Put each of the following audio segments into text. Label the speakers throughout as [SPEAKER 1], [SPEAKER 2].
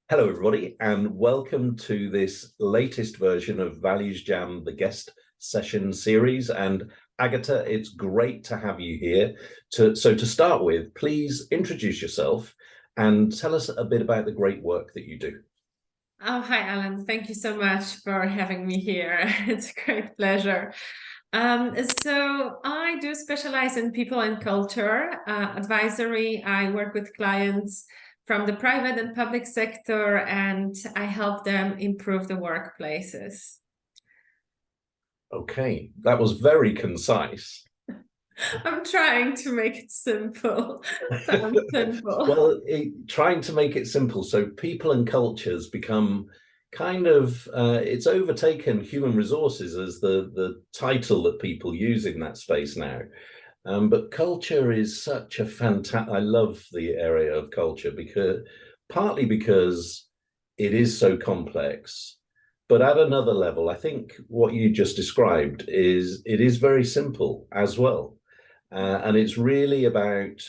[SPEAKER 1] Hello, everybody, and welcome to this latest version of ValuesJam, the guest session series. And Agata, it's great to have you here. So to start with, please introduce yourself and tell us a bit about the great work that you do.
[SPEAKER 2] Oh, hi, Alan. Thank you so much for having me here. It's a great pleasure. So I do specialize in people and culture advisory. I work with clients from the private and public sector, and I help them improve the workplaces.
[SPEAKER 1] Okay, that was very concise.
[SPEAKER 2] I'm trying to make it simple. Sounds simple.
[SPEAKER 1] Well, trying to make it simple so people and cultures become kind of it's overtaken human resources as the title that people use in that space now. But culture is such a fantastic, I love the area of culture partly because it is so complex, but at another level, I think what you just described it is very simple as well. And it's really about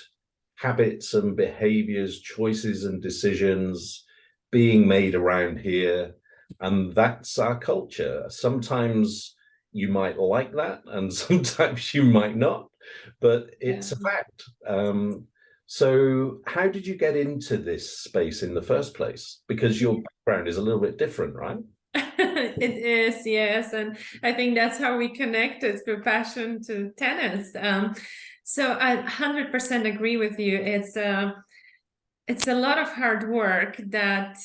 [SPEAKER 1] habits and behaviors, choices and decisions being made around here. And that's our culture. Sometimes you might like that, and sometimes you might not, but it's a fact. So how did you get into this space in the first place? Because your background is a little bit different, right?
[SPEAKER 2] It is, yes. And I think that's how we connected through passion to tennis. So I 100% agree with you. It's a lot of hard work that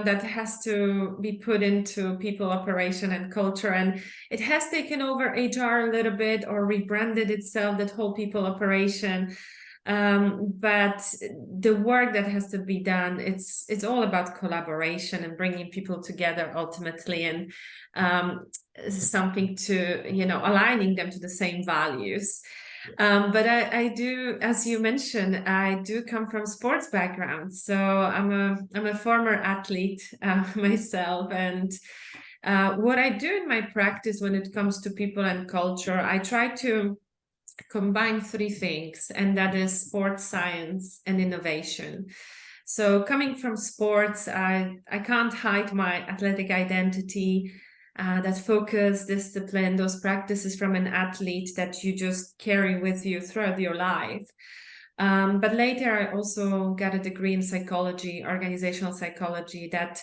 [SPEAKER 2] that has to be put into people operation and culture, and it has taken over HR a little bit or rebranded itself, that whole people operation. But the work that has to be done, it's all about collaboration and bringing people together ultimately, and something to aligning them to the same values. But I do, as you mentioned, I do come from sports background, so I'm a former athlete myself, and what I do in my practice when it comes to people and culture, I try to combine three things, and that is sports science and innovation. So coming from sports, I can't hide my athletic identity, that focus, discipline, those practices from an athlete that you just carry with you throughout your life. But later I also got a degree in psychology, organizational psychology, that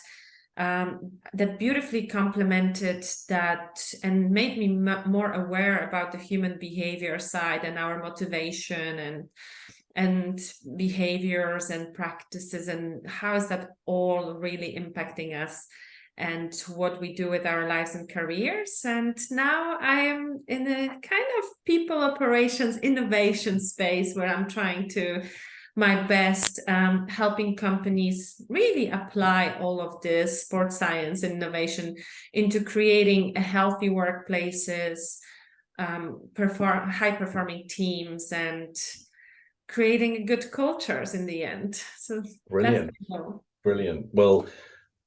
[SPEAKER 2] beautifully complemented that and made me more aware about the human behavior side and our motivation and behaviors and practices, and how is that all really impacting us and what we do with our lives and careers. And now I am in a kind of people operations innovation space where I'm trying to my best, helping companies really apply all of this sports science and innovation into creating a healthy workplaces, high performing teams, and creating good cultures in the end. So
[SPEAKER 1] Brilliant. Brilliant. Well,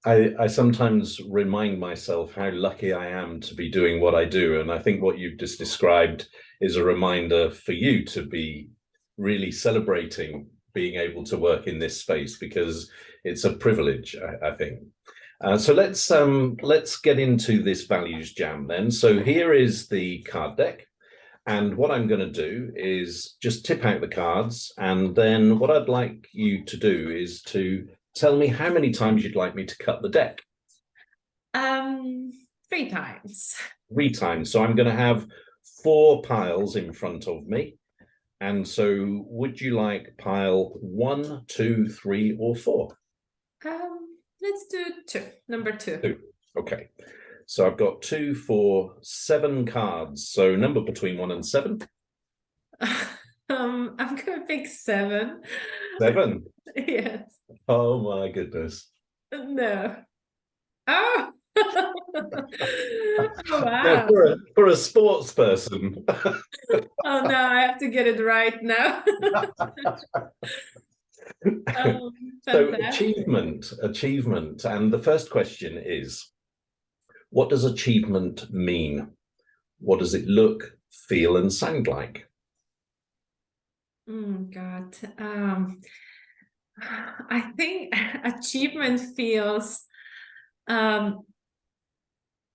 [SPEAKER 1] I sometimes remind myself how lucky I am to be doing what I do. And I think what you've just described is a reminder for you to be really celebrating being able to work in this space, because it's a privilege, I think. So let's get into this values jam then. So here is the card deck. And what I'm going to do is just tip out the cards. And then what I'd like you to do is to tell me how many times you'd like me to cut the deck.
[SPEAKER 2] 3 times.
[SPEAKER 1] 3 times. So I'm going to have 4 piles in front of me. And so would you like pile 1, 2, 3, or 4?
[SPEAKER 2] Let's do 2. Number 2.
[SPEAKER 1] 2. Okay. So I've got 2, 4, 7 cards. So number between 1 and 7.
[SPEAKER 2] I'm gonna pick 7.
[SPEAKER 1] 7?
[SPEAKER 2] Yes.
[SPEAKER 1] Oh my goodness.
[SPEAKER 2] No. Oh. Oh,
[SPEAKER 1] Now,
[SPEAKER 2] wow.
[SPEAKER 1] for a sports person.
[SPEAKER 2] Oh no, I have to get it right now.
[SPEAKER 1] So
[SPEAKER 2] Fantastic.
[SPEAKER 1] achievement. And the first question is, what does achievement mean? What does it look, feel, and sound like?
[SPEAKER 2] God. I think achievement feels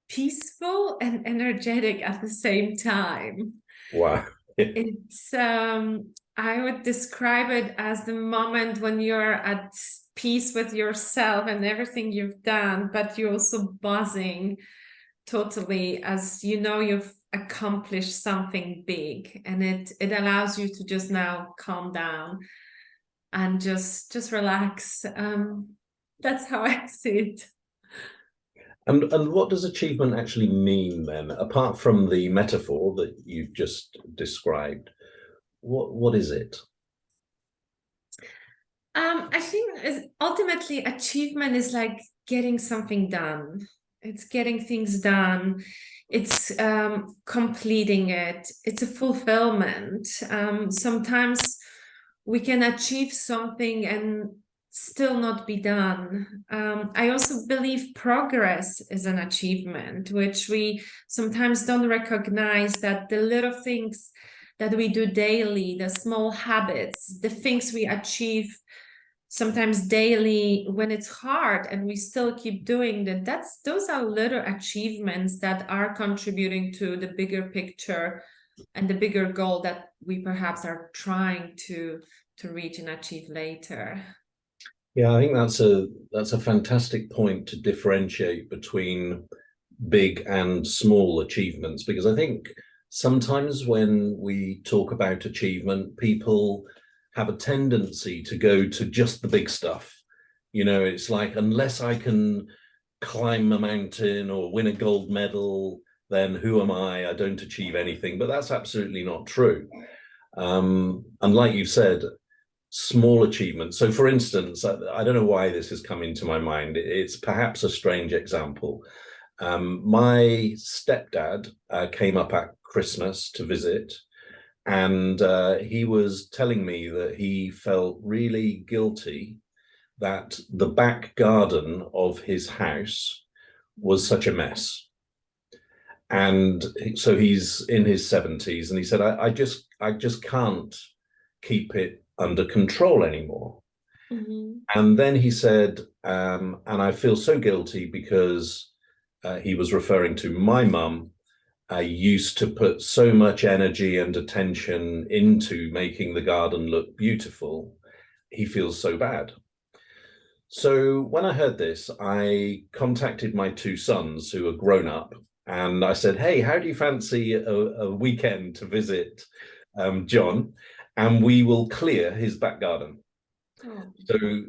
[SPEAKER 2] peaceful and energetic at the same time.
[SPEAKER 1] Wow.
[SPEAKER 2] It's I would describe it as the moment when you're at peace with yourself and everything you've done, but you're also buzzing totally as you know you've accomplished something big, and it allows you to just now calm down and just relax. That's how I see it.
[SPEAKER 1] And what does achievement actually mean then, apart from the metaphor that you've just described? What is it?
[SPEAKER 2] I think ultimately achievement is like getting something done. It's getting things done. It's completing it. It's a fulfillment. Sometimes we can achieve something and still not be done. I also believe progress is an achievement, which we sometimes don't recognize, that the little things that we do daily, the small habits, the things we achieve sometimes daily when it's hard and we still keep doing that, those are little achievements that are contributing to the bigger picture and the bigger goal that we perhaps are trying to reach and achieve later.
[SPEAKER 1] Yeah, I think that's a fantastic point to differentiate between big and small achievements, because I think sometimes when we talk about achievement, people have a tendency to go to just the big stuff. You know, it's like, unless I can climb a mountain or win a gold medal, then who am I? I don't achieve anything. But that's absolutely not true. And like you said, small achievements. So, for instance, I don't know why this has come into my mind. It's perhaps a strange example. My stepdad came up at Christmas to visit, and he was telling me that he felt really guilty that the back garden of his house was such a mess. And so he's in his 70s, and he said, I just can't keep it under control anymore.
[SPEAKER 2] Mm-hmm.
[SPEAKER 1] And then he said, and I feel so guilty because he was referring to my mum. I used to put so much energy and attention into making the garden look beautiful. He feels so bad. So when I heard this, I contacted my two sons who are grown up, and I said, hey, how do you fancy a weekend to visit John? And we will clear his back garden.
[SPEAKER 2] Oh.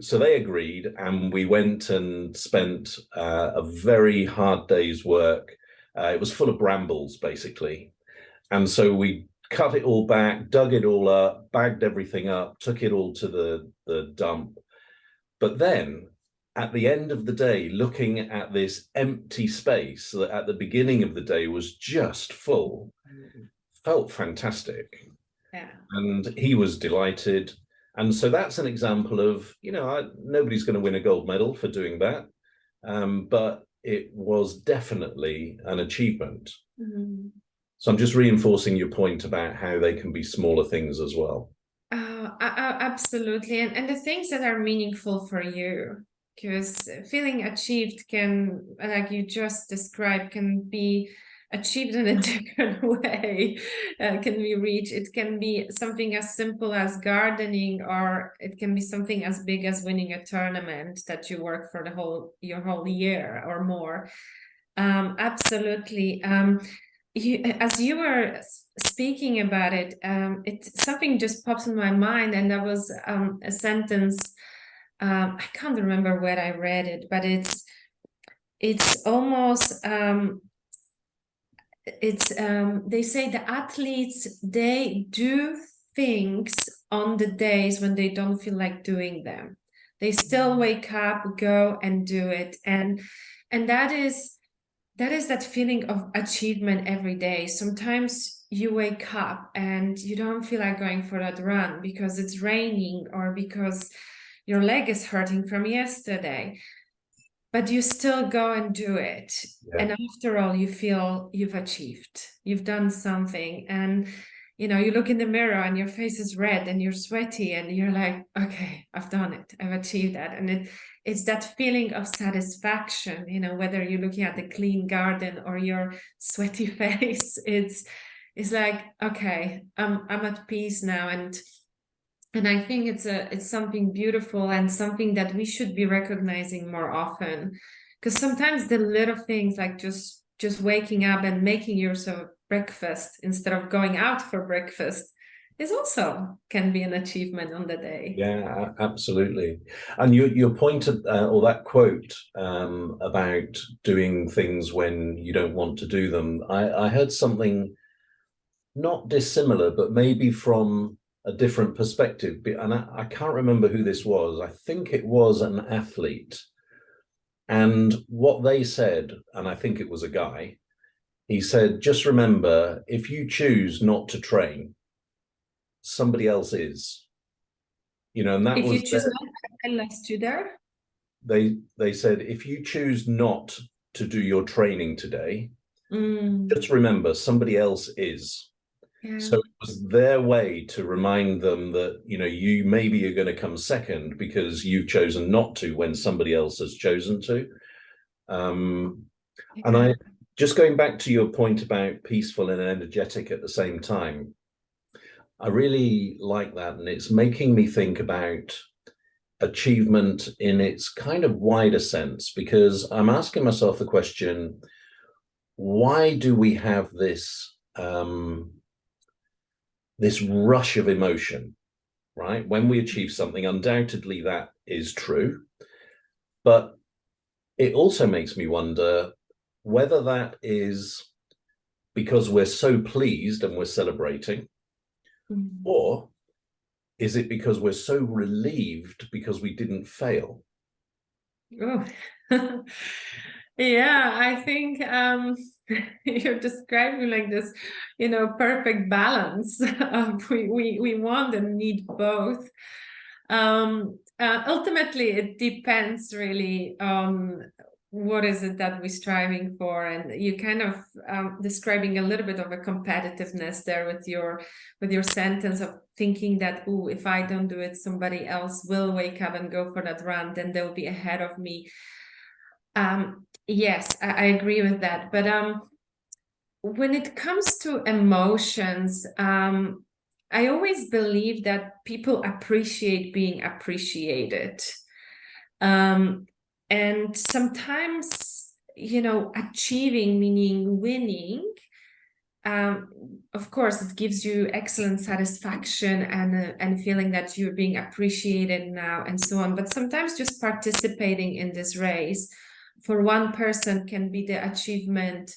[SPEAKER 1] So they agreed, and we went and spent a very hard day's work. It was full of brambles, basically. And so we cut it all back, dug it all up, bagged everything up, took it all to the dump. But then at the end of the day, looking at this empty space that at the beginning of the day was just full, felt fantastic.
[SPEAKER 2] Yeah.
[SPEAKER 1] And he was delighted. And so that's an example of, nobody's going to win a gold medal for doing that. But it was definitely an achievement.
[SPEAKER 2] Mm-hmm.
[SPEAKER 1] So I'm just reinforcing your point about how they can be smaller things as well.
[SPEAKER 2] Absolutely. And the things that are meaningful for you, because feeling achieved can, like you just described, can be achieved in a different way. Can be reached. It can be something as simple as gardening, or it can be something as big as winning a tournament that you work for your whole year or more. Absolutely. As you were speaking about it, something just pops in my mind, and that was a sentence. I can't remember where I read it, but it's almost they say the athletes, they do things on the days when they don't feel like doing them. They still wake up, go and do it, and that is that feeling of achievement every day. Sometimes you wake up and you don't feel like going for that run because it's raining or because your leg is hurting from yesterday, but you still go and do it.
[SPEAKER 1] Yeah.
[SPEAKER 2] And after all, you feel you've achieved, you've done something. And you know, you look in the mirror and your face is red and you're sweaty and you're like, okay, I've done it, I've achieved that. And it's that feeling of satisfaction, you know, whether you're looking at the clean garden or your sweaty face, it's like, okay, I'm at peace now. And I think it's something beautiful and something that we should be recognizing more often, because sometimes the little things, like just waking up and making yourself breakfast instead of going out for breakfast, is also can be an achievement on the day.
[SPEAKER 1] Yeah, absolutely. And your point or that quote about doing things when you don't want to do them, I heard something not dissimilar, but maybe from a different perspective. And I can't remember who this was. I think it was an athlete. And what they said, and I think it was a guy, he said, just remember, if you choose not to train, somebody else is. You know, and that
[SPEAKER 2] If
[SPEAKER 1] was
[SPEAKER 2] you choose not, I lost you there.
[SPEAKER 1] They said, if you choose not to do your training today, just remember somebody else is.
[SPEAKER 2] Yeah.
[SPEAKER 1] So it was their way to remind them that, you know, you maybe are going to come second because you've chosen not to when somebody else has chosen to. And I just going back to your point about peaceful and energetic at the same time, I really like that. And it's making me think about achievement in its kind of wider sense, because I'm asking myself the question, why do we have this this rush of emotion, right? When we achieve something, undoubtedly that is true, but it also makes me wonder whether that is because we're so pleased and we're celebrating, or is it because we're so relieved because we didn't fail?
[SPEAKER 2] Oh, yeah, I think you're describing like this, you know, perfect balance. We want and need both. Ultimately, it depends really on what is it that we're striving for, and you kind of describing a little bit of a competitiveness there with your sentence of thinking that, oh, if I don't do it, somebody else will wake up and go for that run, then they'll be ahead of me. Yes, I agree with that. But when it comes to emotions, I always believe that people appreciate being appreciated. And sometimes, you know, achieving, meaning winning, of course, it gives you excellent satisfaction and feeling that you're being appreciated now and so on. But sometimes just participating in this race for one person can be the achievement,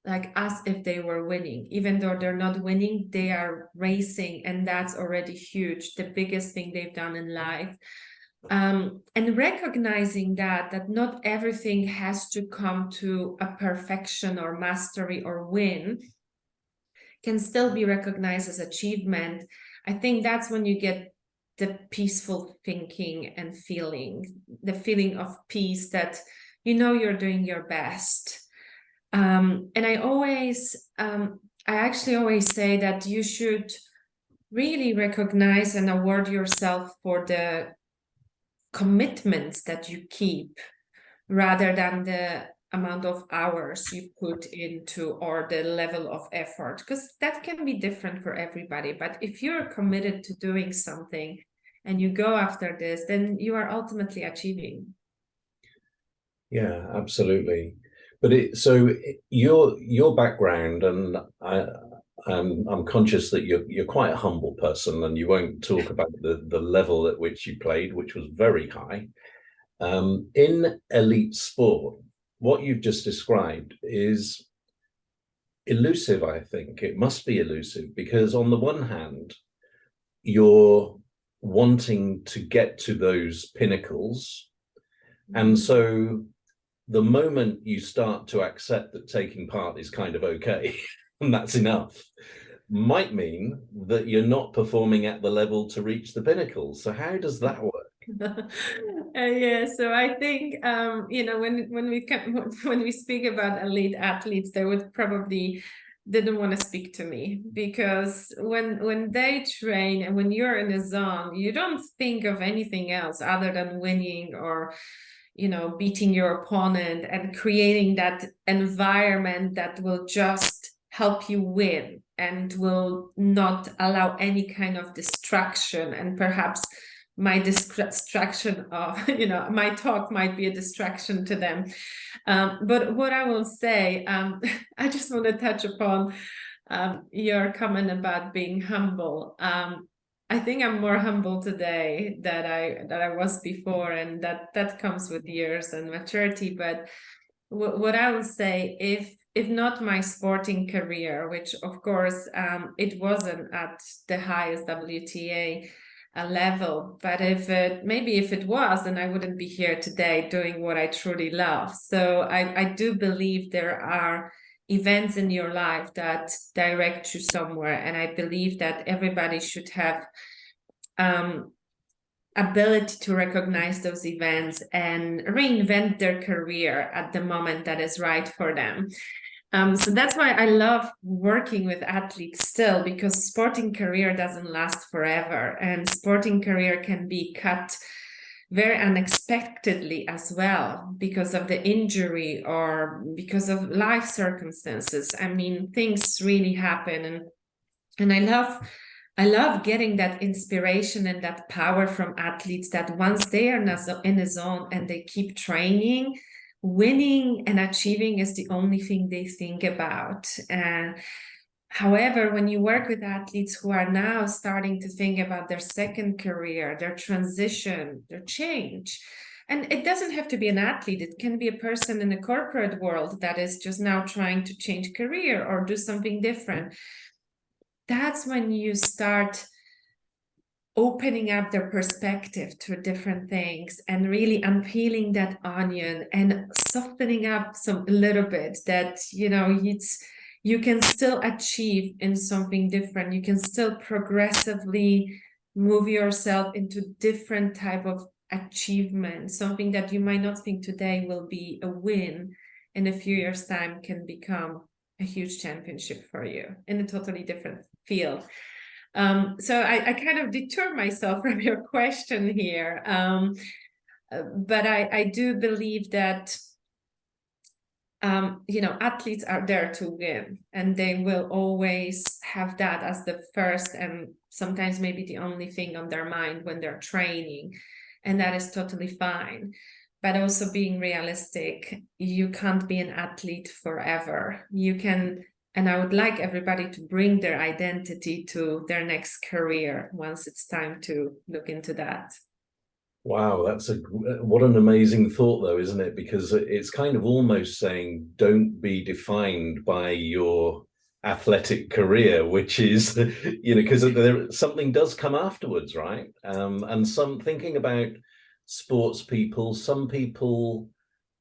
[SPEAKER 2] like as if they were winning. Even though they're not winning, they are racing, and that's already huge, the biggest thing they've done in life. And recognizing that not everything has to come to a perfection or mastery or win can still be recognized as achievement. I think that's when you get the peaceful thinking and feeling, the feeling of peace that you know you're doing your best. And I actually always say that you should really recognize and award yourself for the commitments that you keep rather than the amount of hours you put into or the level of effort, because that can be different for everybody. But if you're committed to doing something and you go after this, then you are ultimately achieving.
[SPEAKER 1] Yeah, absolutely. But your background, and I'm conscious that you're quite a humble person, and you won't talk about the level at which you played, which was very high. In elite sport, what you've just described is elusive, I think. It must be elusive because on the one hand, you're wanting to get to those pinnacles. And so the moment you start to accept that taking part is kind of okay, and that's enough, might mean that you're not performing at the level to reach the pinnacle. So how does that work?
[SPEAKER 2] Yeah, so I think you know, when we speak about elite athletes, there would probably didn't want to speak to me, because when they train and when you're in a zone, you don't think of anything else other than winning, or beating your opponent and creating that environment that will just help you win and will not allow any kind of distraction. And perhaps my distraction of my talk might be a distraction to them. But what I will say, I just want to touch upon your comment about being humble. I think I'm more humble today than I was before, and that comes with years and maturity. But what I will say, if not my sporting career, which of course it wasn't at the highest WTA level, but if it was, then I wouldn't be here today doing what I truly love. So I do believe there are events in your life that direct you somewhere, and I believe that everybody should have ability to recognize those events and reinvent their career at the moment that is right for them. So that's why I love working with athletes still, because sporting career doesn't last forever, and sporting career can be cut very unexpectedly as well, because of the injury or because of life circumstances. I mean, things really happen, and I love getting that inspiration and that power from athletes, that once they are in a zone and they keep training, winning and achieving is the only thing they think about. And however, when you work with athletes who are now starting to think about their second career, their transition, their change, and it doesn't have to be an athlete, it can be a person in the corporate world that is just now trying to change career or do something different. That's when you start opening up their perspective to different things and really unpeeling that onion and softening up a little bit, that you can still achieve in something different. You can still progressively move yourself into different type of achievement. Something that you might not think today will be a win, in a few years' time can become a huge championship for you in a totally different field. So I kind of detour myself from your question here. But I do believe that, athletes are there to win, and they will always have that as the first and sometimes maybe the only thing on their mind when they're training. And that is totally fine. But also being realistic, you can't be an athlete forever. You can, and I would like everybody to bring their identity to their next career once it's time to look into that.
[SPEAKER 1] Wow, what an amazing thought, though, isn't it? Because it's kind of almost saying don't be defined by your athletic career, which is, because something does come afterwards, right? And thinking about sports people, some people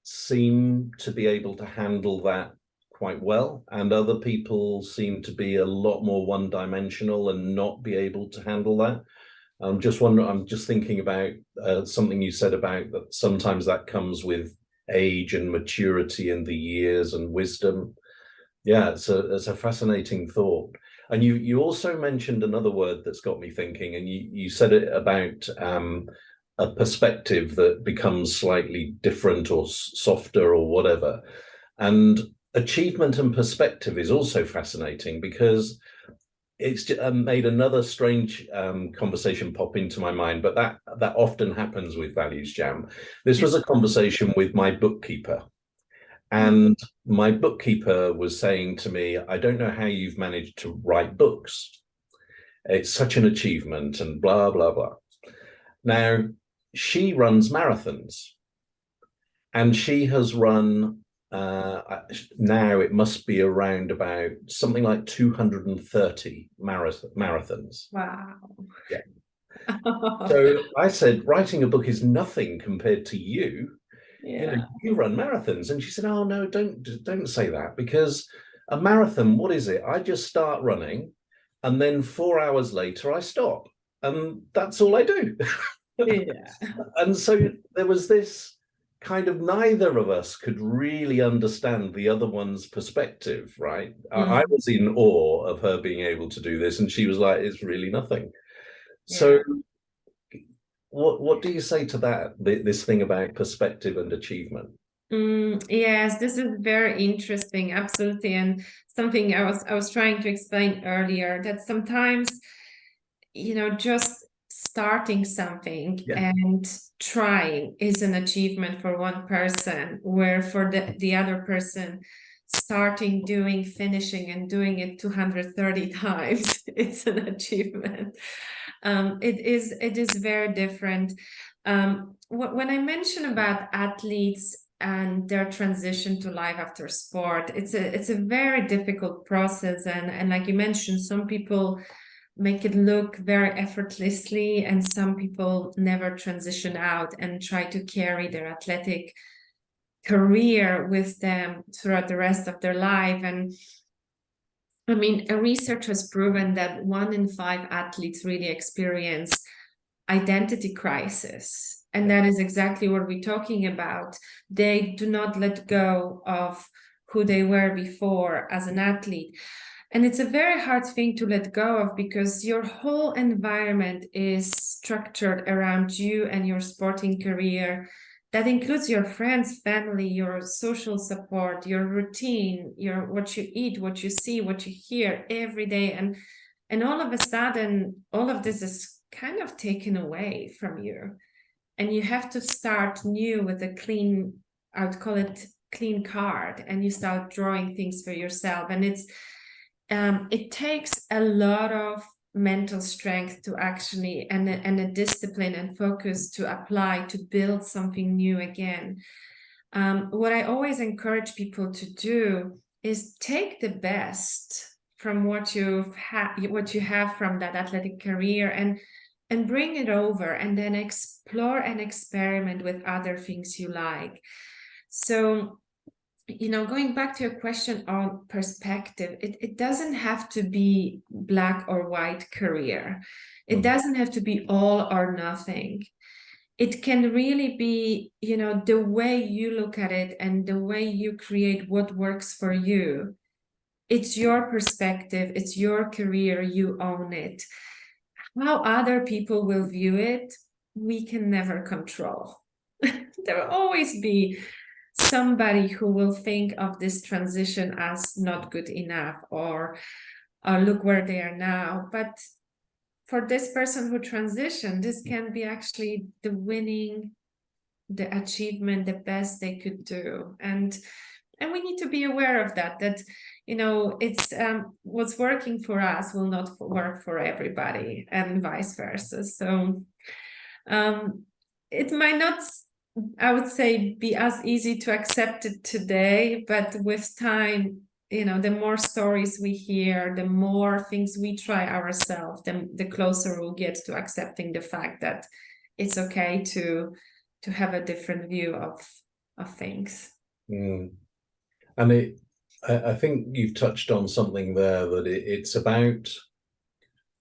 [SPEAKER 1] seem to be able to handle that quite well, and other people seem to be a lot more one-dimensional and not be able to handle that. I'm just thinking about something you said about that sometimes that comes with age and maturity and the years and wisdom. Yeah, it's a fascinating thought. And you also mentioned another word that's got me thinking, and you said it about a perspective that becomes slightly different or softer or whatever. And achievement and perspective is also fascinating, because it's made another strange conversation pop into my mind, but that often happens with ValuesJam. This was a conversation with my bookkeeper, and my bookkeeper was saying to me, I don't know how you've managed to write books. It's such an achievement and blah, blah, blah. Now, she runs marathons, and she has run now it must be around about something like 230 marathons.
[SPEAKER 2] Wow.
[SPEAKER 1] Yeah. So I said, writing a book is nothing compared to you.
[SPEAKER 2] Yeah.
[SPEAKER 1] You run marathons. And she said, oh no, don't say that, because a marathon, what is it? I just start running, and then 4 hours later I stop, and that's all I do.
[SPEAKER 2] Yeah.
[SPEAKER 1] And so there was this kind of neither of us could really understand the other one's perspective, right? I was in awe of her being able to do this, and she was like, it's really nothing. So what do you say to that, this thing about perspective and achievement?
[SPEAKER 2] Yes, this is very interesting, absolutely, and something I was trying to explain earlier, that sometimes, you know, just starting something and trying is an achievement for one person, where for the other person, starting, doing, finishing, and doing it 230 times, it's an achievement. It is very different. When I mention about athletes and their transition to life after sport, it's a very difficult process, and like you mentioned, some people make it look very effortlessly, and some people never transition out and try to carry their athletic career with them throughout the rest of their life. And I mean, research has proven that 1 in 5 athletes really experience identity crisis. And that is exactly what we're talking about. They do not let go of who they were before as an athlete. And it's a very hard thing to let go of, because your whole environment is structured around you and your sporting career. That includes your friends, family, your social support, your routine, your what you eat, what you see, what you hear every day. And all of a sudden, all of this is kind of taken away from you. And you have to start new with a clean, I would call it clean card, and you start drawing things for yourself. And it takes a lot of mental strength to actually, and a discipline and focus to apply to build something new again. What I always encourage people to do is take the best from what you have from that athletic career, and bring it over, and then explore and experiment with other things you like. So, you know, going back to your question on perspective, it doesn't have to be black or white career. It doesn't have to be all or nothing. It can really be, you know, the way you look at it and the way you create what works for you. It's your perspective, it's your career, you own it. How other people will view it, we can never control. There will always be somebody who will think of this transition as not good enough, or look where they are now. But for this person who transitioned, this can be actually the winning, the achievement, the best they could do. And we need to be aware of that, you know, it's what's working for us will not work for everybody, and vice versa. So it might not, I would say, be as easy to accept it today, but with time, you know, the more stories we hear, the more things we try ourselves, the closer we'll get to accepting the fact that it's okay to have a different view of things.
[SPEAKER 1] And I think you've touched on something there, that it's about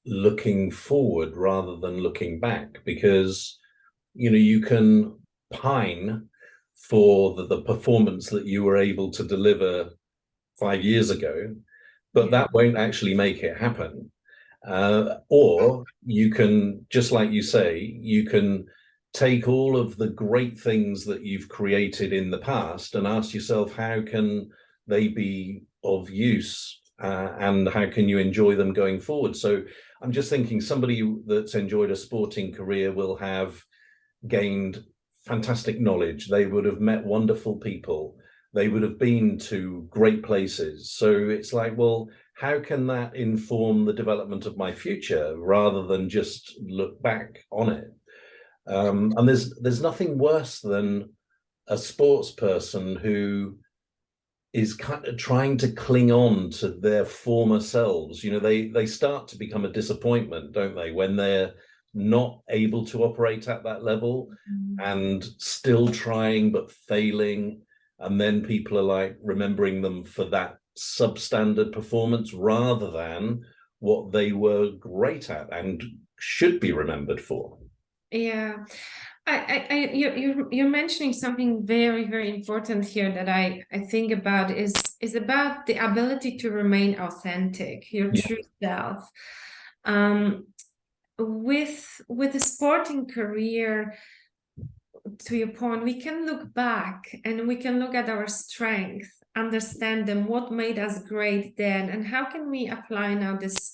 [SPEAKER 1] looking forward rather than looking back, because, you know, you can pine for the performance that you were able to deliver 5 years ago, but that won't actually make it happen. Or you can, just like you say, you can take all of the great things that you've created in the past and ask yourself, how can they be of use, and how can you enjoy them going forward? So I'm just thinking, somebody that's enjoyed a sporting career will have gained fantastic knowledge. They would have met wonderful people. They would have been to great places. So it's like, well, how can that inform the development of my future rather than just look back on it? And there's nothing worse than a sports person who is kind of trying to cling on to their former selves. You know, they start to become a disappointment, don't they, when they're not able to operate at that level, and still trying but failing. And then people are like remembering them for that substandard performance rather than what they were great at and should be remembered for.
[SPEAKER 2] Yeah. You're mentioning something very, very important here that I think about is about the ability to remain authentic, your true self. With a sporting career, to your point, we can look back and we can look at our strengths, understand them, what made us great then, and how can we apply now this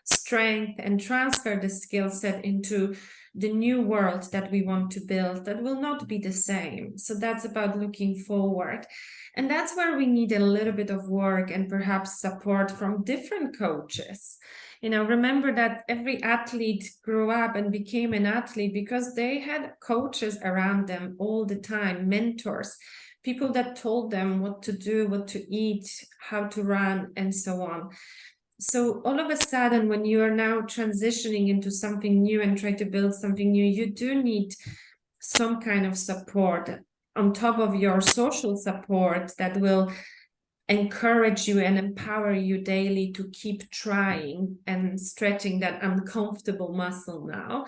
[SPEAKER 2] strength and transfer the skill set into the new world that we want to build that will not be the same. So that's about looking forward. And that's where we need a little bit of work and perhaps support from different coaches. Remember that every athlete grew up and became an athlete because they had coaches around them all the time, mentors, people that told them what to do, what to eat, how to run, and so on. So all of a sudden, when you are now transitioning into something new and try to build something new, you do need some kind of support on top of your social support that will encourage you and empower you daily to keep trying and stretching that uncomfortable muscle now,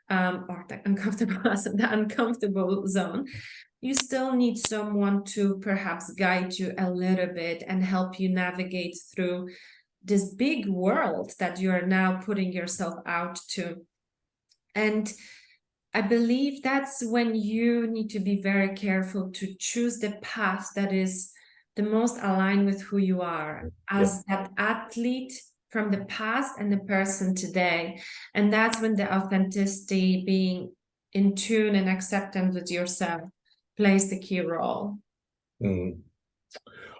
[SPEAKER 2] or the uncomfortable muscle, the uncomfortable zone. You still need someone to perhaps guide you a little bit and help you navigate through this big world that you are now putting yourself out to. And I believe that's when you need to be very careful to choose the path that is the most aligned with who you are as that athlete from the past and the person today. And that's when the authenticity, being in tune and acceptance with yourself, plays the key role.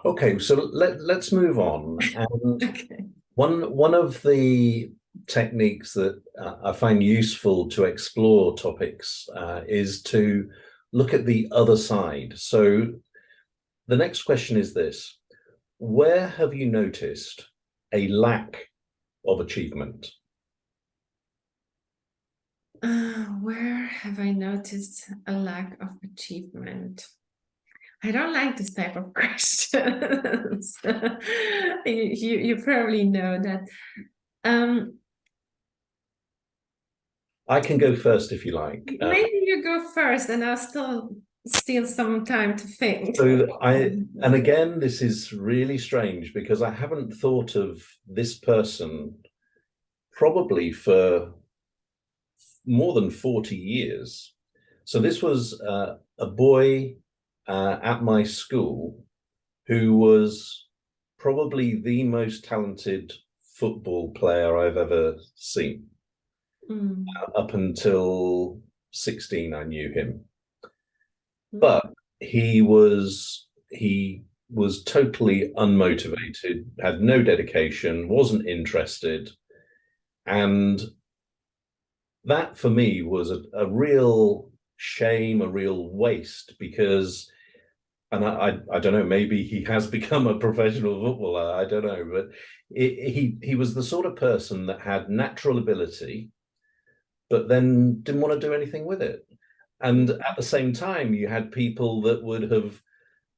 [SPEAKER 1] Okay, so let's move on. And
[SPEAKER 2] Okay.
[SPEAKER 1] One of the techniques that I find useful to explore topics is to look at the other side. So the next question is this: where have you noticed a lack of achievement?
[SPEAKER 2] Where have I noticed a lack of achievement? I don't like this type of questions. you probably know that.
[SPEAKER 1] I can go first if you like.
[SPEAKER 2] Maybe you go first, and I'll still steal some time to think.
[SPEAKER 1] So and again, this is really strange because I haven't thought of this person probably for more than 40 years. So this was a boy at my school who was probably the most talented football player I've ever seen. Up until 16, I knew him. But he was totally unmotivated, had no dedication, wasn't interested. And that for me was a real shame, a real waste, because, and I don't know, maybe he has become a professional footballer, I don't know, but he was the sort of person that had natural ability, but then didn't want to do anything with it. And at the same time, you had people that would have,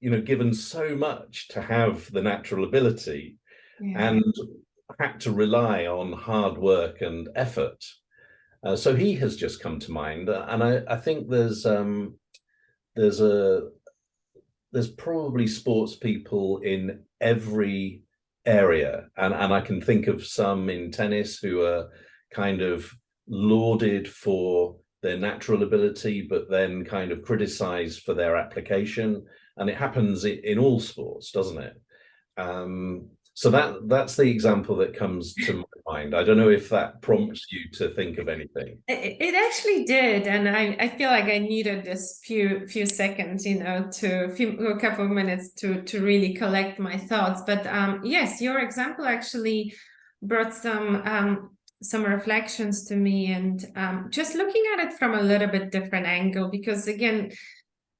[SPEAKER 1] given so much to have the natural ability and had to rely on hard work and effort. So he has just come to mind, and I think there's probably sports people in every area, and I can think of some in tennis who are kind of lauded for their natural ability, but then kind of criticized for their application. And it happens in all sports, doesn't it? So that's the example that comes to my mind. I don't know if that prompts you to think of anything.
[SPEAKER 2] It actually did, and I feel like I needed this few seconds, a couple of minutes to really collect my thoughts. But yes, your example actually brought some reflections to me, and just looking at it from a little bit different angle, because again,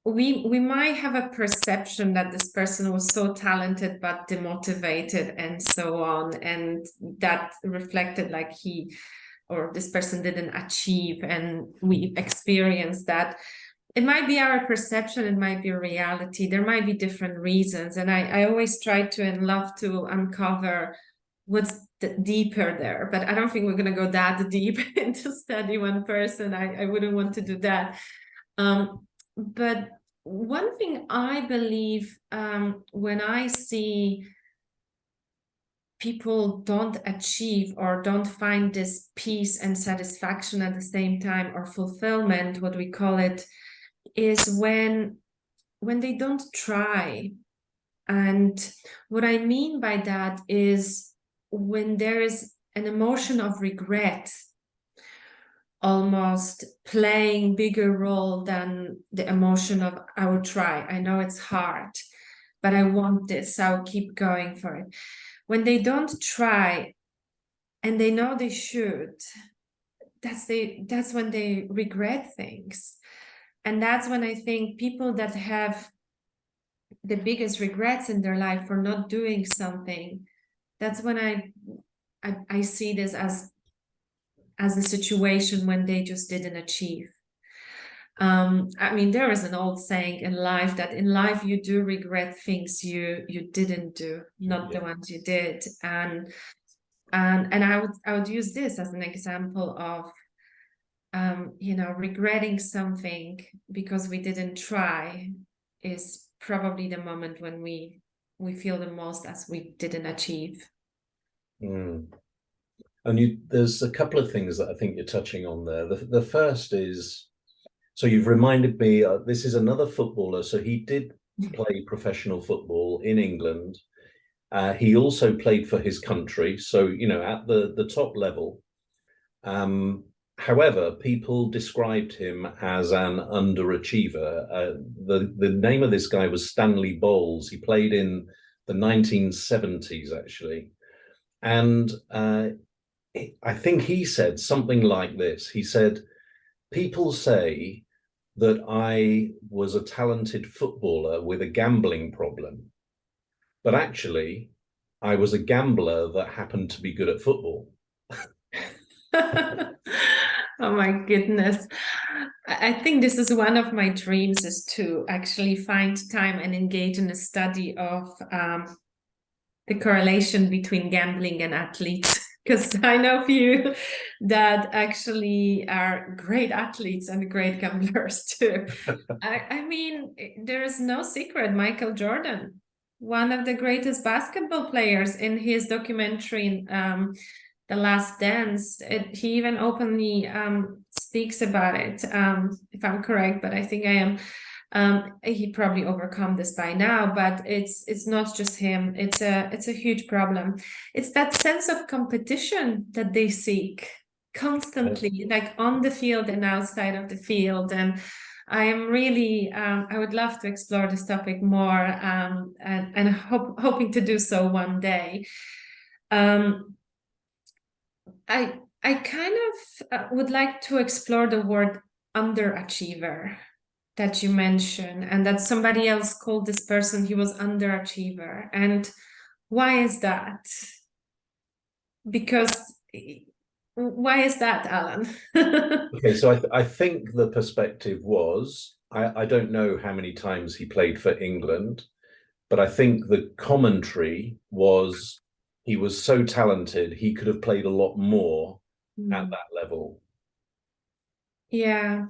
[SPEAKER 2] we might have a perception that this person was so talented but demotivated and so on, and that reflected like this person didn't achieve, and we experienced that. It might be our perception, it might be reality, there might be different reasons, and I always try to and love to uncover deeper there. But I don't think we're going to go that deep into study one person. I wouldn't want to do that. But one thing I believe, when I see people don't achieve or don't find this peace and satisfaction at the same time, or fulfillment, what we call it, is when they don't try. And what I mean by that is when there is an emotion of regret almost playing bigger role than the emotion of I will try. I know it's hard, but I want this, so I'll keep going for it. When they don't try and they know they should, that's when they regret things. And that's when I think people that have the biggest regrets in their life for not doing something, that's when I see this as a situation when they just didn't achieve. I mean, there is an old saying in life that in life you do regret things you didn't do, not the ones you did. And I would use this as an example of regretting something because we didn't try is probably the moment when we feel the most as we didn't achieve.
[SPEAKER 1] And there's a couple of things that I think you're touching on there. The first is, so you've reminded me, this is another footballer. So he did play professional football in England. He also played for his country. So, at the top level. However, people described him as an underachiever. The name of this guy was Stanley Bowles. He played in the 1970s, actually. And I think he said something like this. He said, people say that I was a talented footballer with a gambling problem, but actually I was a gambler that happened to be good at football.
[SPEAKER 2] Oh my goodness. I think this is one of my dreams, is to actually find time and engage in a study of the correlation between gambling and athletes. Because I know a few that actually are great athletes and great gamblers too. I mean, there is no secret. Michael Jordan, one of the greatest basketball players, in his documentary, The Last Dance, he even openly speaks about it, if I'm correct, but I think I am. He probably overcome this by now, but it's not just him. It's a huge problem. It's that sense of competition that they seek constantly, like on the field and outside of the field. And I am really, I would love to explore this topic more, and hoping to do so one day. I kind of would like to explore the word underachiever that you mentioned, and that somebody else called this person, he was underachiever. And why is that? Because why is that, Alan?
[SPEAKER 1] Okay, so I think the perspective was, I don't know how many times he played for England, but I think the commentary was he was so talented, he could have played a lot more at that level.
[SPEAKER 2] Yeah.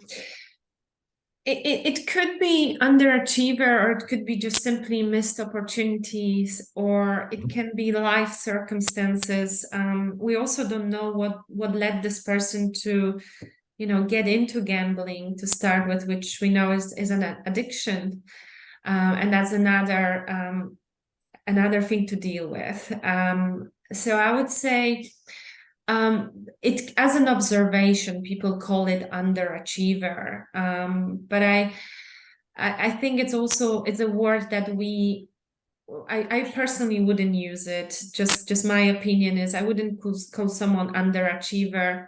[SPEAKER 2] It could be underachiever, or it could be just simply missed opportunities, or it can be life circumstances. We also don't know what led this person to, get into gambling to start with, which we know is an addiction, and that's another thing to deal with. So I would say, it, as an observation, people call it underachiever, but I think it's a word that I personally wouldn't use it. Just my opinion is, I wouldn't call someone underachiever,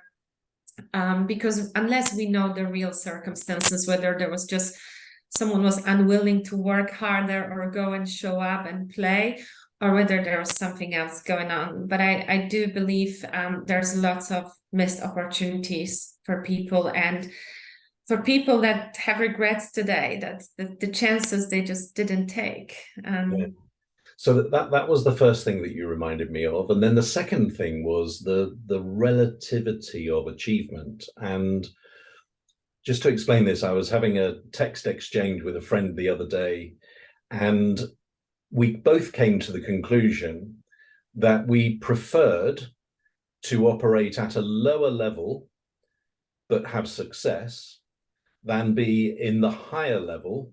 [SPEAKER 2] because unless we know the real circumstances, whether there was just someone was unwilling to work harder or go and show up and play, or whether there was something else going on. But I do believe there's lots of missed opportunities for people, and for people that have regrets today, that's the chances they just didn't take.
[SPEAKER 1] Yeah. So that was the first thing that you reminded me of, and then the second thing was the relativity of achievement. And just to explain this, I was having a text exchange with a friend the other day, and we both came to the conclusion that we preferred to operate at a lower level but have success than be in the higher level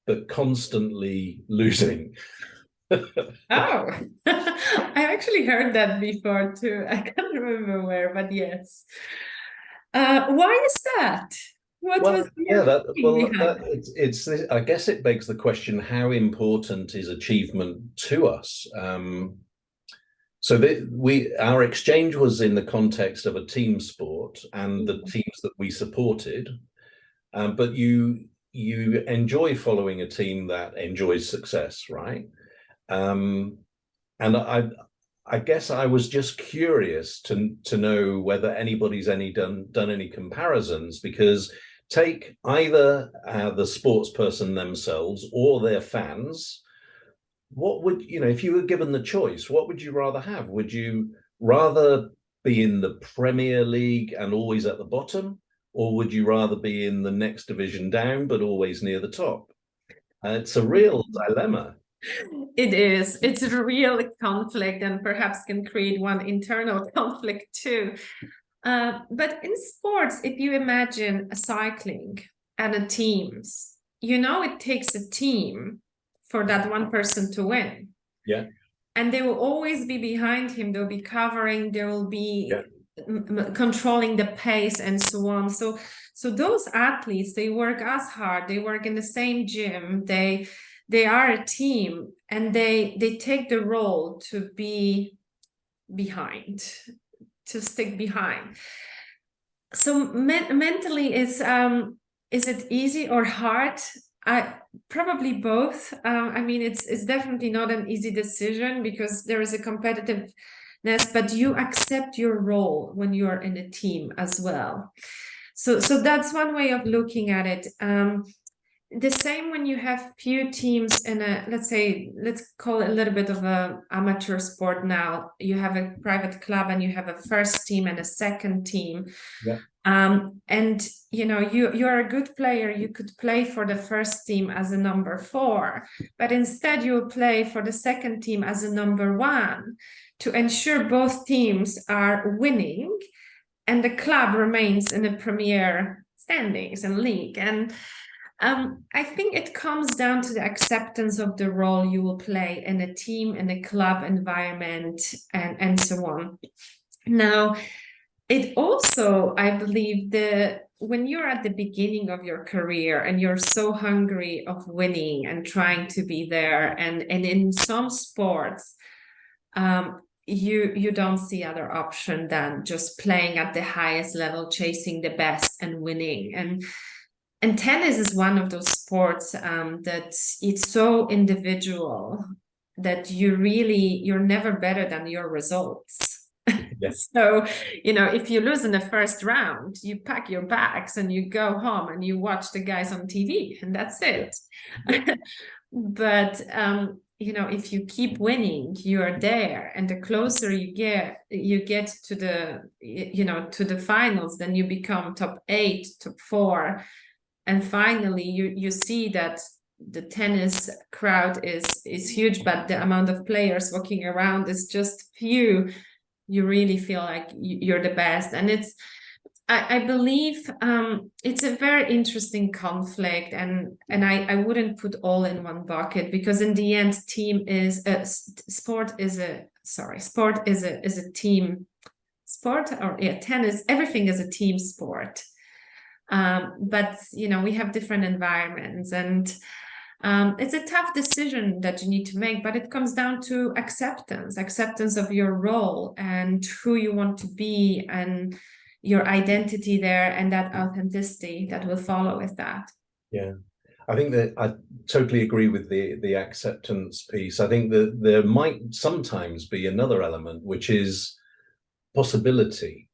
[SPEAKER 1] but constantly losing.
[SPEAKER 2] Oh, I've actually heard that before too. I can't remember where, but yes. Why is that? What was the thinking behind that?
[SPEAKER 1] It's I guess it begs the question: how important is achievement to us? So our exchange was in the context of a team sport and the teams that we supported, but you enjoy following a team that enjoys success, right? And I guess I was just curious to know whether anybody's done any comparisons, because take either the sports person themselves or their fans. What would, if you were given the choice, what would you rather have? Would you rather be in the Premier League and always at the bottom, or would you rather be in the next division down but always near the top? It's a real dilemma.
[SPEAKER 2] It is. It's a real conflict, and perhaps can create one internal conflict too. But in sports, if you imagine a cycling and a teams, it takes a team for that one person to win.
[SPEAKER 1] Yeah.
[SPEAKER 2] And they will always be behind him. They'll be covering, they will be controlling the pace and so on. So those athletes, they work as hard, they work in the same gym, they are a team, and they take the role to be behind, to stick behind. So mentally, is it easy or hard? Probably both. I mean, it's definitely not an easy decision because there is a competitiveness, but you accept your role when you are in a team as well. So that's one way of looking at it. The same when you have few teams in let's call it a little bit of a amateur sport now. You have a private club and you have a first team and a second team.
[SPEAKER 1] Yeah.
[SPEAKER 2] And you're a good player. You could play for the first team as a number 4, but instead you will play for the second team as a number 1 to ensure both teams are winning and the club remains in the Premier standings and league. And I think it comes down to the acceptance of the role you will play in a team, in a club environment, and so on. Now, it also, I believe, when you're at the beginning of your career and you're so hungry of winning and trying to be there, and in some sports, you don't see other option than just playing at the highest level, chasing the best and winning. And tennis is one of those sports that it's so individual that you're never better than your results. Yes. So, if you lose in the first round, you pack your bags and you go home and you watch the guys on TV and that's it. Yeah. But, if you keep winning, you are there. And the closer you get to the finals, then you become top 8, top 4. And finally, you see that the tennis crowd is huge, but the amount of players walking around is just few. You really feel like you're the best. And I believe it's a very interesting conflict, and I wouldn't put all in one bucket, because in the end, sport is a team sport, or tennis, everything is a team sport. But we have different environments, and it's a tough decision that you need to make, but it comes down to acceptance of your role and who you want to be, and your identity there, and that authenticity that will follow with that.
[SPEAKER 1] Yeah, I think that I totally agree with the acceptance piece. I think that there might sometimes be another element, which is possibility.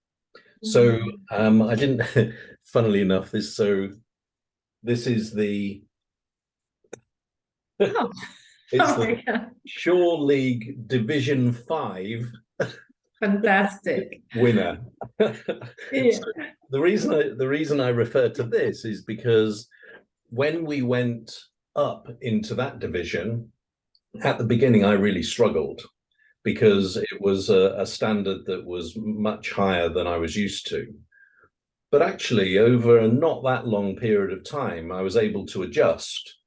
[SPEAKER 1] So I didn't, funnily enough, this is the,
[SPEAKER 2] oh.
[SPEAKER 1] It's
[SPEAKER 2] Oh my
[SPEAKER 1] the
[SPEAKER 2] God.
[SPEAKER 1] Shore League Division 5
[SPEAKER 2] Fantastic.
[SPEAKER 1] winner.
[SPEAKER 2] Yeah.
[SPEAKER 1] So the reason I refer to this is because when we went up into that division, at the beginning, I really struggled because it was a standard that was much higher than I was used to. But actually, over a not that long period of time, I was able to adjust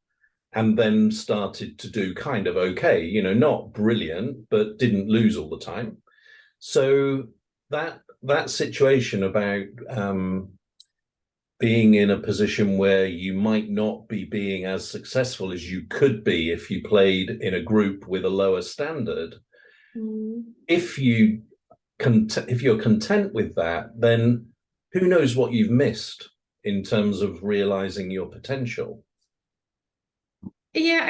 [SPEAKER 1] and then started to do kind of okay, not brilliant, but didn't lose all the time. So that situation about being in a position where you might not be being as successful as you could be if you played in a group with a lower standard. If you're content with that, then who knows what you've missed in terms of realizing your potential.
[SPEAKER 2] Yeah,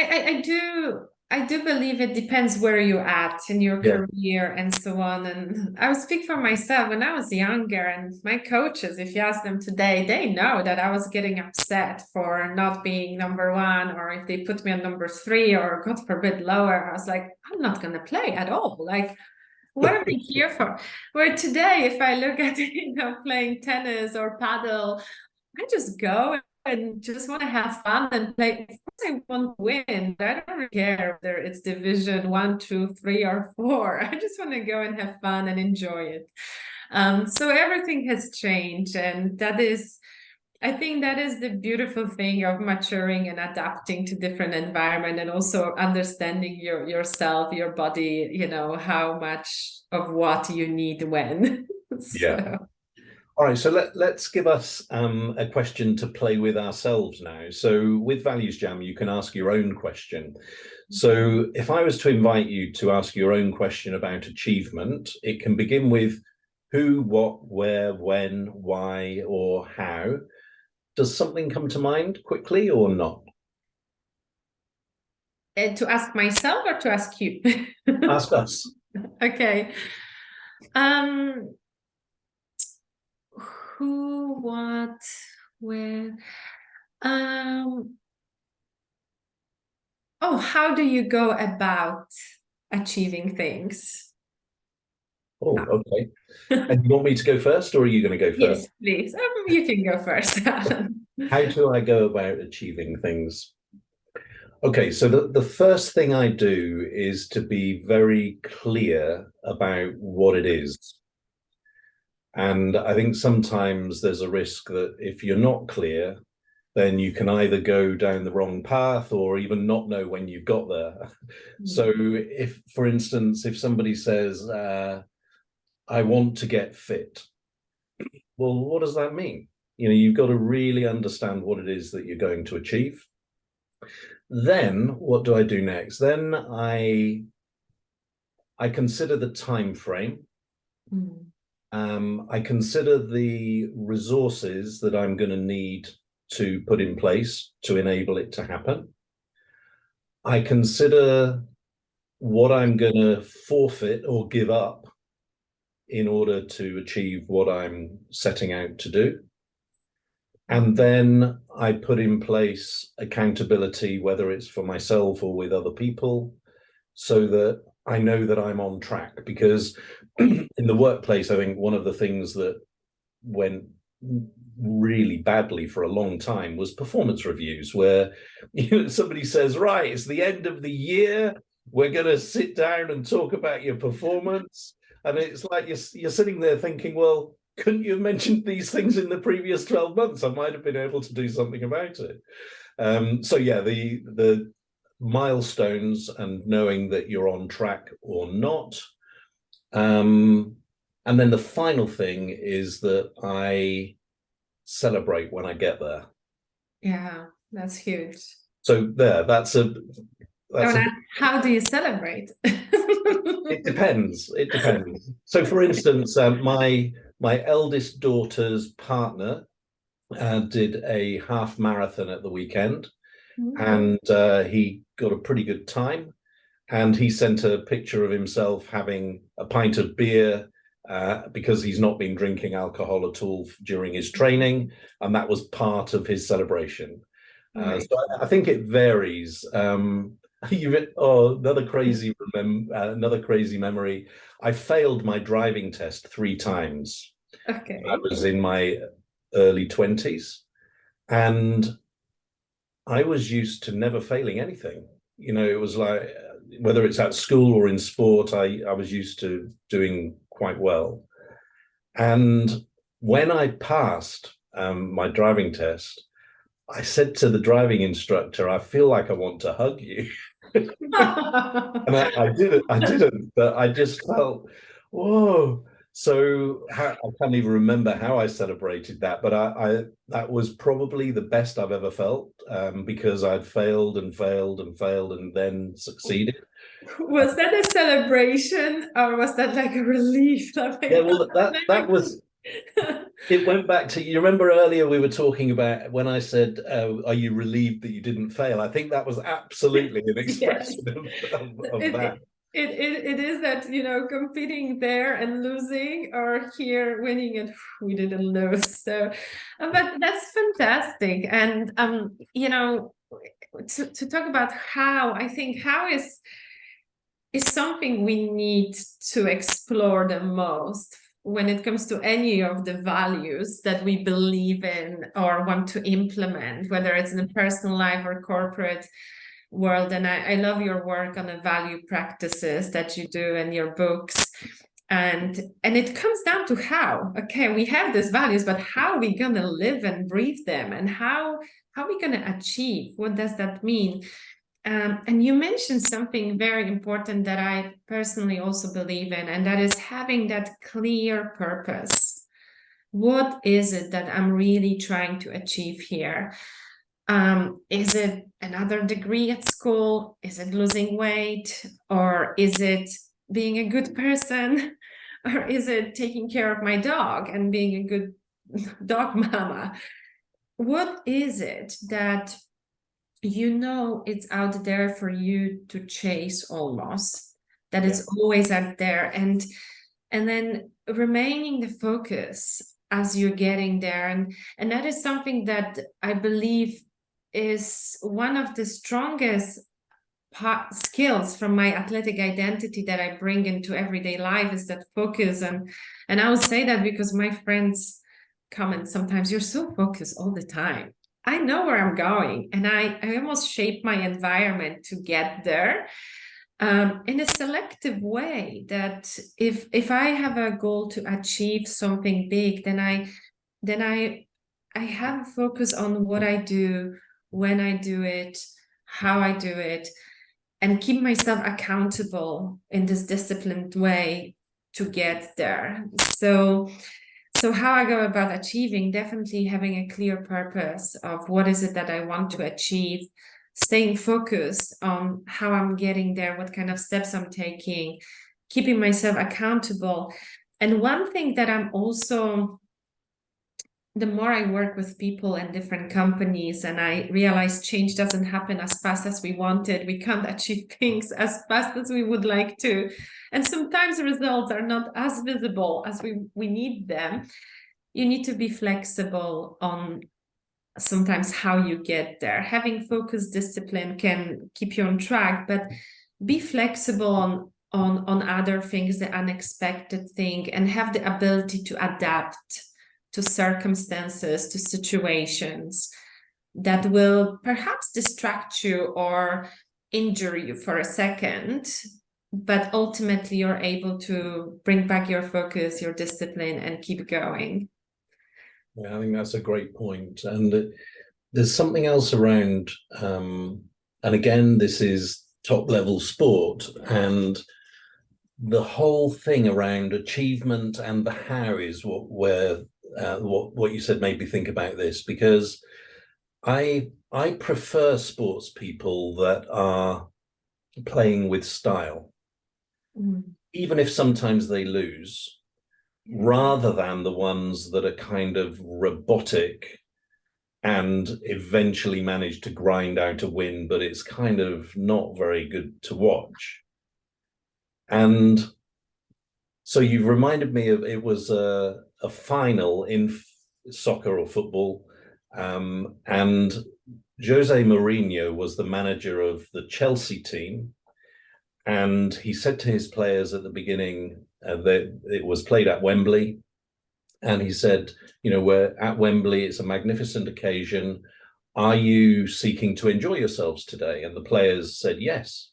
[SPEAKER 2] I do believe it depends where you're at in your
[SPEAKER 1] Yeah.
[SPEAKER 2] career and so on. And I will speak for myself. When I was younger, and my coaches, if you ask them today, they know that I was getting upset for not being number one, or if they put me on number three, or God forbid lower, I was like, I'm not gonna play at all. Like, what am I here for? Where today, if I look at playing tennis or paddle, I just go and just want to have fun and play. Of course, I want to win, but I don't really care whether it's division 1, 2, 3, or 4. I just want to go and have fun and enjoy it. So everything has changed, and I think that is the beautiful thing of maturing and adapting to different environment, and also understanding yourself, your body, how much of what you need when.
[SPEAKER 1] Yeah.
[SPEAKER 2] So.
[SPEAKER 1] All right, so let's give us a question to play with ourselves now. So with ValuesJam, you can ask your own question. So if I was to invite you to ask your own question about achievement, it can begin with who, what, where, when, why, or how. Does something come to mind quickly or not?
[SPEAKER 2] To ask myself or to ask you?
[SPEAKER 1] Ask us.
[SPEAKER 2] Okay. Who, what, where? Oh, how do you go about achieving things?
[SPEAKER 1] Oh, okay. And you want me to go first, or are you going to go
[SPEAKER 2] Yes,
[SPEAKER 1] first?
[SPEAKER 2] please. You can go first.
[SPEAKER 1] How do I go about achieving things? Okay, so the first thing I do is to be very clear about what it is. And I think sometimes there's a risk that if you're not clear, then you can either go down the wrong path or even not know when you've got there. So if, for instance, if somebody says, I want to get fit, well, what does that mean? You've got to really understand what it is that you're going to achieve. Then what do I do next? Then I consider the time frame. I consider the resources that I'm going to need to put in place to enable it to happen. I consider what I'm going to forfeit or give up in order to achieve what I'm setting out to do. And then I put in place accountability, whether it's for myself or with other people, so that I know that I'm on track. Because in the workplace, I think one of the things that went really badly for a long time was performance reviews, where somebody says, right, it's the end of the year, we're going to sit down and talk about your performance. And it's like you're sitting there thinking, well, couldn't you have mentioned these things in the previous 12 months? I might have been able to do something about it. So yeah, the milestones and knowing that you're on track or not. And then the final thing is that I celebrate when I get there.
[SPEAKER 2] Yeah, that's huge.
[SPEAKER 1] So that's
[SPEAKER 2] how do you celebrate?
[SPEAKER 1] It depends. It depends. So, for instance, my eldest daughter's partner did a half marathon at the weekend, and he got a pretty good time. And he sent a picture of himself having a pint of beer because he's not been drinking alcohol at all during his training, and that was part of his celebration. So I think it varies. another crazy memory. I failed my driving test 3 times. I
[SPEAKER 2] Okay.
[SPEAKER 1] was in my early 20s, and I was used to never failing anything. It was like, whether it's at school or in sport, I was used to doing quite well. And when I passed my driving test, I said to the driving instructor, I feel like I want to hug you. And I didn't, but I just felt, whoa. So I can't even remember how I celebrated that, but I that was probably the best I've ever felt, because I'd failed and failed and failed and then succeeded.
[SPEAKER 2] Was that a celebration or was that like a relief?
[SPEAKER 1] Yeah, well, that was it. Went back to, you remember earlier we were talking about when I said, "Are you relieved that you didn't fail?" I think that was absolutely an
[SPEAKER 2] Yes.
[SPEAKER 1] expression of
[SPEAKER 2] It,
[SPEAKER 1] that.
[SPEAKER 2] it is that, competing there and losing, or here winning and we didn't lose. So, but that's fantastic. And, to talk about how, I think how is something we need to explore the most when it comes to any of the values that we believe in or want to implement, whether it's in a personal life or corporate world. And I love your work on the value practices that you do in your books. And it comes down to how, okay, we have these values, but how are we gonna live and breathe them, and how are we gonna achieve? What does that mean? And you mentioned something very important that I personally also believe in, and that is having that clear purpose. What is it that I'm really trying to achieve here? Is it another degree at school? Is it losing weight? Or is it being a good person? Or is it taking care of my dog and being a good dog mama? What is it that it's out there for you to chase, almost, that
[SPEAKER 1] Yeah.
[SPEAKER 2] it's always out there, and then remaining the focus as you're getting there, and that is something that I believe is one of the strongest skills from my athletic identity that I bring into everyday life, is that focus. And I will say that because my friends comment sometimes, you're so focused all the time. I know where I'm going, and I almost shape my environment to get there, in a selective way, that if I have a goal to achieve something big, then I have focus on what I do, when I do it, how I do it, and keep myself accountable in this disciplined way to get there. So how I go about achieving, definitely having a clear purpose of what is it that I want to achieve, staying focused on how I'm getting there, what kind of steps I'm taking, keeping myself accountable. And one thing that I'm also, the more I work with people in different companies, and I realize change doesn't happen as fast as we wanted. We can't achieve things as fast as we would like to. And sometimes results are not as visible as we need them. You need to be flexible on sometimes how you get there. Having focused discipline can keep you on track, but be flexible on other things, the unexpected thing, and have the ability to adapt to circumstances, to situations that will perhaps distract you or injure you for a second, but ultimately you're able to bring back your focus, your discipline, and keep going.
[SPEAKER 1] Yeah, I think that's a great point. And there's something else around, and again, this is top level sport, and the whole thing around achievement and the how is what you said made me think about this, because I prefer sports people that are playing with style, even if sometimes they lose, rather than the ones that are kind of robotic and eventually manage to grind out a win, but it's kind of not very good to watch. And so you've reminded me of, it was a final in soccer or football, and Jose Mourinho was the manager of the Chelsea team, and he said to his players at the beginning that it was played at Wembley, and he said, we're at Wembley, it's a magnificent occasion. Are you seeking to enjoy yourselves today? And the players said yes.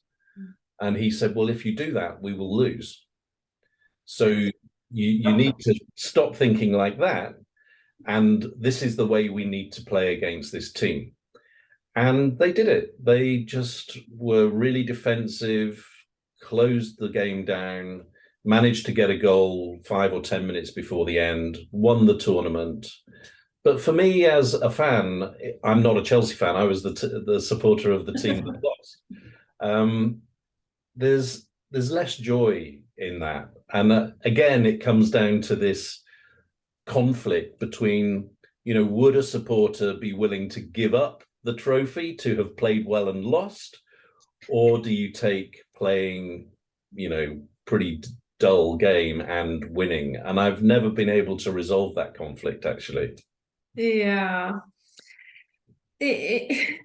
[SPEAKER 1] And he said, well, if you do that, we will lose. So you need to stop thinking like that. And this is the way we need to play against this team. And they did it. They just were really defensive, closed the game down, managed to get a goal 5 or 10 minutes before the end, won the tournament. But for me, as a fan, I'm not a Chelsea fan. I was the supporter of the team that lost. There's less joy in that, and again, it comes down to this conflict between, would a supporter be willing to give up the trophy to have played well and lost, or do you take playing, pretty dull game and winning? And I've never been able to resolve that conflict, actually.
[SPEAKER 2] Yeah. It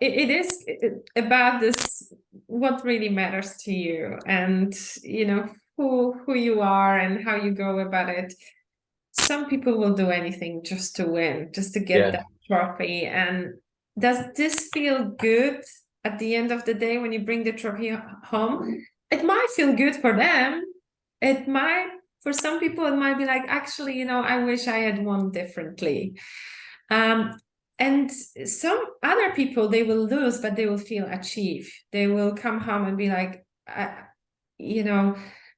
[SPEAKER 2] is about this, what really matters to you, and who you are and how you go about it. Some people will do anything just to win, just to get that trophy. And does this feel good at the end of the day when you bring the trophy home? It might feel good for them. It might, for some people, it might be like, actually, I wish I had won differently. And some other people, they will lose, but they will feel achieved. They will come home and be like,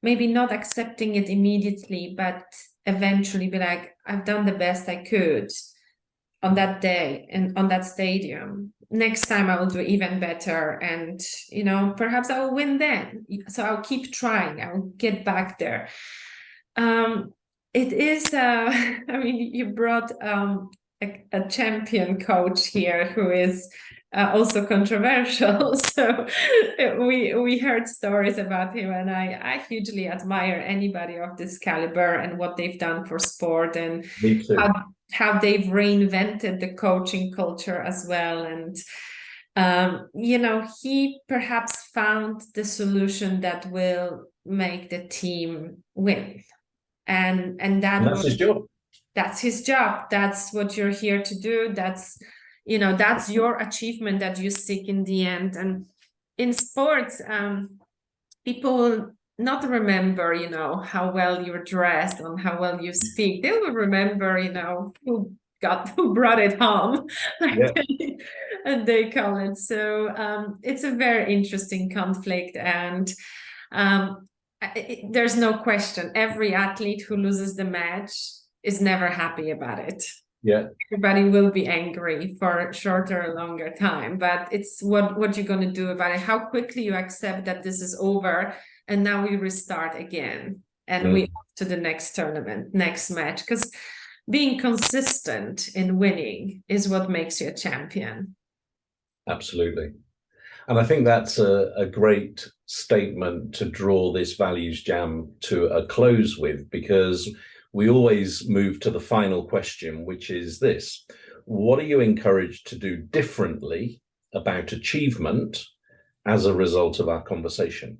[SPEAKER 2] maybe not accepting it immediately, but eventually be like, I've done the best I could on that day and on that stadium. Next time I will do even better. And, perhaps I will win then. So I'll keep trying. I will get back there. It is, you brought a champion coach here who is also controversial. So we heard stories about him, and I hugely admire anybody of this caliber and what they've done for sport, and how they've reinvented the coaching culture as well. And he perhaps found the solution that will make the team win, and
[SPEAKER 1] that's his job.
[SPEAKER 2] That's his job. That's what you're here to do. That's your achievement that you seek in the end. And in sports, people will not remember, how well you're dressed and how well you speak. They will remember, who brought it home, and they call it. So it's a very interesting conflict, and there's no question. Every athlete who loses the match is never happy about it.
[SPEAKER 1] Yeah.
[SPEAKER 2] Everybody will be angry for a shorter or longer time, but it's what you're going to do about it, how quickly you accept that this is over and now we restart again and we off to the next tournament, next match, because being consistent in winning is what makes you a champion.
[SPEAKER 1] Absolutely. And I think that's a great statement to draw this Values Jam to a close with, because we always move to the final question, which is this: what are you encouraged to do differently about achievement as a result of our conversation?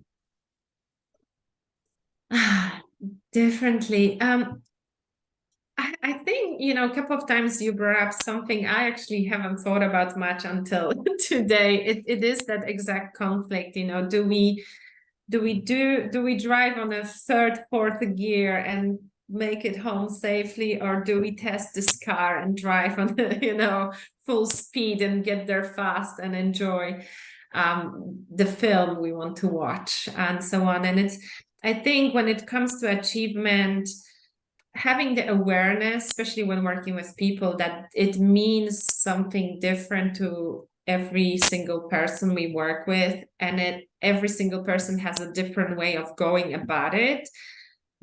[SPEAKER 2] Differently. I think, a couple of times you brought up something I actually haven't thought about much until today. It is that exact conflict. Do we drive on a third, fourth gear and make it home safely, or do we test this car and drive on full speed and get there fast and enjoy the film we want to watch and so on? And I think when it comes to achievement, having the awareness, especially when working with people, that it means something different to every single person we work with, and every single person has a different way of going about it.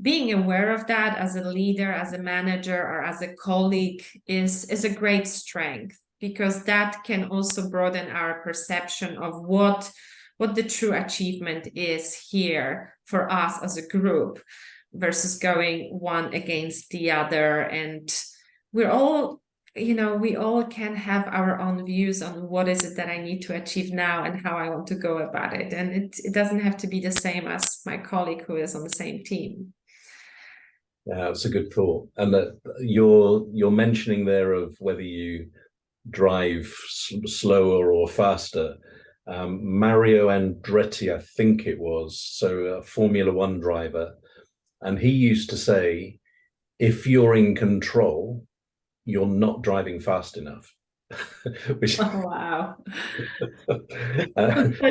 [SPEAKER 2] Being aware of that as a leader, as a manager, or as a colleague is a great strength, because that can also broaden our perception of what the true achievement is here for us as a group, versus going one against the other. And we're all we all can have our own views on what is it that I need to achieve now and how I want to go about it. And it doesn't have to be the same as my colleague who is on the same team.
[SPEAKER 1] Yeah, that's a good thought. And that you're mentioning there of whether you drive slower or faster. Mario Andretti, I think it was, so a Formula One driver, and he used to say, if you're in control, you're not driving fast enough. Which,
[SPEAKER 2] Oh, wow.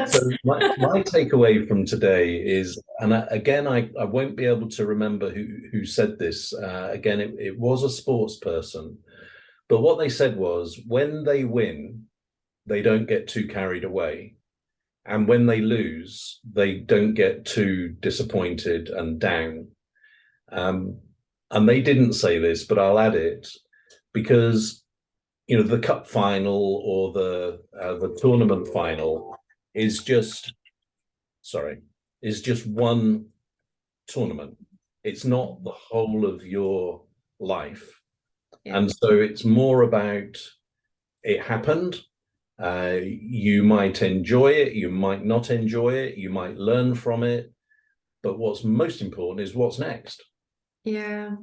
[SPEAKER 1] so my takeaway from today is, and again, I won't be able to remember who said this. Again, it was a sports person, but what they said was, when they win, they don't get too carried away. And when they lose, they don't get too disappointed and down. And they didn't say this, but I'll add it, because the cup final or the tournament final is just one tournament. It's not the whole of your life. Yeah. And so it's more about, it happened. You might enjoy it, you might not enjoy it, you might learn from it, but what's most important is what's next.
[SPEAKER 2] Yeah,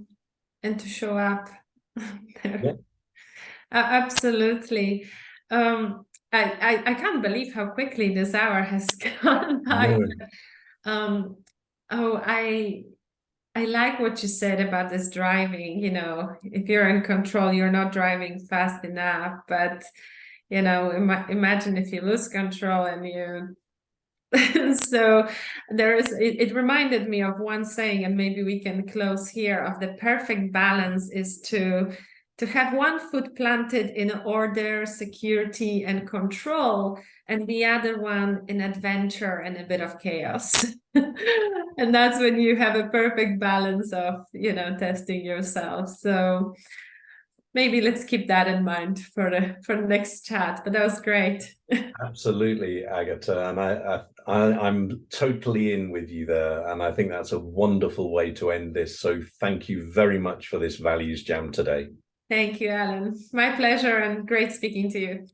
[SPEAKER 2] and to show up.
[SPEAKER 1] Yeah.
[SPEAKER 2] Absolutely. I can't believe how quickly this hour has gone by. No. I like what you said about this driving. If you're in control, you're not driving fast enough. But imagine if you lose control and you. So it reminded me of one saying, and maybe we can close here, of the perfect balance is to have one foot planted in order, security, and control, and the other one in adventure and a bit of chaos. And that's when you have a perfect balance of, testing yourself. So maybe let's keep that in mind for the next chat. But that was great.
[SPEAKER 1] Absolutely, Agata, and I'm totally in with you there, and I think that's a wonderful way to end this. So thank you very much for this Values Jam today.
[SPEAKER 2] Thank you, Alan. My pleasure, and great speaking to you.